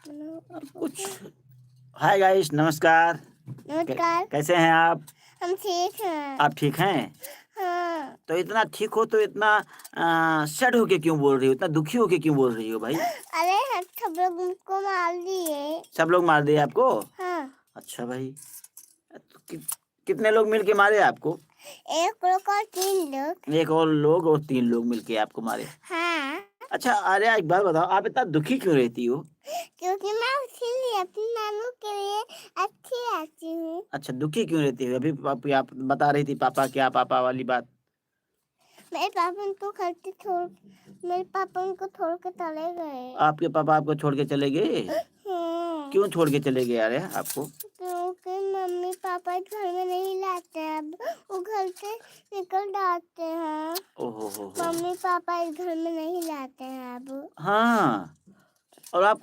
कुछ hi guys, नमस्कार। नमस्कार। कैसे हैं आप? हम ठीक हैं। आप ठीक हैं? हाँ। तो इतना ठीक हो तो इतना सैड होके क्यों बोल रही हो? इतना दुखी होके क्यों बोल रही हो भाई? अरे सब लोग मुझको मार दिए। सब लोग मार दिए आपको? हाँ। अच्छा भाई। तो कितने लोग मिलके मारे आपको? एक लोग और 3 लोग। एक और लोग और 3 लोग मिलके आपको मारे। हाँ। अच्छा, अरे एक बात बताओ, आप इतना दुखी क्यों रहती हो? क्योंकि मैं उसके लिए अपनी नानू के लिए अच्छी रहती हूँ। अच्छा, दुखी क्यों रहती हो? अभी आप बता रही थी पापा क्या पापा वाली बात। मेरे पापा उनको छोड़ के चले गए। आपके पापा आपको छोड़ के चले गए? क्यों छोड़ के चले गए अरे आपको? क्योंकि मम्मी पापा घर में नहीं लाते हैं अब, वो घर से निकल जाते हैं। ओहो हो। मम्मी पापा इस घर में नहीं लाते हैं अब। हाँ, और आपको